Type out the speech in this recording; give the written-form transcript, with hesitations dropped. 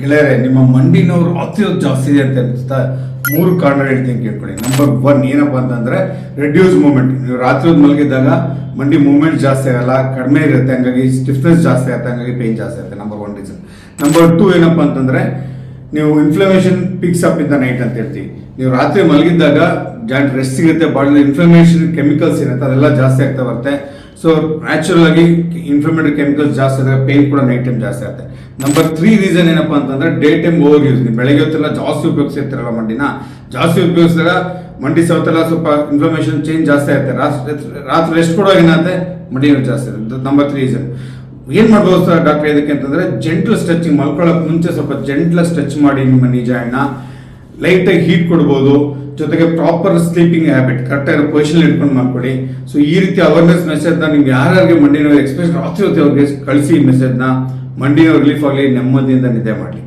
ಗೆಳೆಯರೆ, ನಿಮ್ಮ ಮಂಡಿ ನೋವು ಅತಿಯಾಗಿ ಜಾಸ್ತಿ ಇದೆ ಅಂತ ಅನಿಸ್ತಾ 3 ಕಾರಣ ಹೇಳ್ತೀನಿ ಕೇಳ್ಕೊಳ್ಳಿ. ನಂಬರ್ 1 ಏನಪ್ಪಾ ಅಂತಂದ್ರೆ ರೆಡ್ಯೂಸ್ ಮೂವ್ಮೆಂಟ್. ನೀವು ರಾತ್ರಿ ಹೊತ್ತು ಮಲಗಿದ್ದಾಗ ಮಂಡಿ ಮೂವ್ಮೆಂಟ್ ಜಾಸ್ತಿ ಆಗಲ್ಲ, ಕಡಿಮೆ ಇರುತ್ತೆ, ಹಂಗಾಗಿ ಸ್ಟಿಫ್ನೆಸ್ ಜಾಸ್ತಿ ಆಗುತ್ತೆ, ಹಂಗಾಗಿ ಪೇನ್ ಜಾಸ್ತಿ ಆಗುತ್ತೆ. Number 1 reason. ನಂಬರ್ 2 ಏನಪ್ಪಾ ಅಂತಂದ್ರೆ ನೀವು inflammation picks up in the night ಅಂತ ಹೇಳ್ತೀವಿ. ನೀವು ರಾತ್ರಿ ಮಲಗಿದ್ದಾಗ ಜಾಯಿಂಟ್ ರೆಸ್ಟ್ ಸಿಗುತ್ತೆ, ಬಾಡಿ ಇನ್ಫ್ಲಮೇಷನ್ ಕೆಮಿಕಲ್ಸ್ ಇರುತ್ತೆ ಅದೆಲ್ಲ ಜಾಸ್ತಿ ಆಗ್ತಾ ಬರುತ್ತೆ. ಸೊ ನ್ಯಾಚುರಲ್ ಆಗಿ ಇನ್ಫ್ಲಮೇಟರಿ ಕೆಮಿಕಲ್ಸ್ ಜಾಸ್ತಿ ಆದಾಗ ಪೇನ್ ಕೂಡ ನೈಟ್ ಟೈಮ್ ಜಾಸ್ತಿ ಆಗುತ್ತೆ. ನಂಬರ್ 3 ರೀಸನ್ ಏನಪ್ಪಾ ಅಂತಂದ್ರೆ ಡೇ ಟೈಮ್ ಓವರ್ ಯೂಸ್. ನೀವು ಬೆಳಗ್ಗೆ ಹೊತ್ತೆಲ್ಲ ಜಾಸ್ತಿ ಉಪಯೋಗಿಸಿರ್ತೀರಲ್ಲ ಮಂಡಿನ, ಜಾಸ್ತಿ ಉಪಯೋಗಿಸಿದಾಗ ಮಂಡಿ ಸವತೆಲ್ಲ ಸ್ವಲ್ಪ ಇನ್ಫ್ಲಮೇಷನ್ ಚೇಂಜ್ ಜಾಸ್ತಿ ಆಗುತ್ತೆ. ರಾತ್ರಿ ರೆಸ್ಟ್ ಕೊಡುವಾಗ ಏನಾಗುತ್ತೆ, ಮಂಡಿ ನೋವು ಜಾಸ್ತಿ ಆಗುತ್ತೆ. Number 3 reason. ಏನ್ ಮಾಡ್ಬೋದು ಸರ್ ಡಾಕ್ಟರ್ ಇದಕ್ಕೆ ಅಂತಂದ್ರೆ ಜೆಂಟಲ್ ಸ್ಟ್ರೆಚಿಂಗ್. ಮಲ್ಕೊಳ್ಳೋಕೆ ಮುಂಚೆ ಸ್ವಲ್ಪ ಜೆಂಟಲ್ ಸ್ಟ್ರೆಚ್ ಮಾಡಿ ನಿಮ್ಮ ನೀ ಜಾಯಿಂಟ್ನ ಲೈಟಾಗಿ ಹೀಟ್ ಕೊಡ್ಬೋದು. ಜೊತೆಗೆ ಪ್ರಾಪರ್ ಸ್ಲೀಪಿಂಗ್ ಹ್ಯಾಬಿಟ್, ಕರೆಕ್ಟಾಗಿ ಪೊಸಿಷನ್ ಇಟ್ಕೊಂಡು ಮಾಡ್ಕೊಳ್ಳಿ. ಸೊ ಈ ರೀತಿ ಅವೇರ್ನೆಸ್ ಮೆಸೇಜ್ನ ನಿಮ್ಗೆ ಯಾರ್ಯಾರಿಗೆ ಮಂಡಿ ನೋವು ಎಕ್ಸ್ಪೆಷಲ್ ರಾತ್ರಿ ಹೊತ್ತು ಅವ್ರಿಗೆ ಕಳಿಸಿ ಈ ಮೆಸೇಜ್ನ. ಮಂಡಿ ನೋವು ರಿಲೀಫ್ ಆಗಲಿ, ನೆಮ್ಮದಿಯಿಂದ ನಿದ್ದೆ ಮಾಡಲಿ.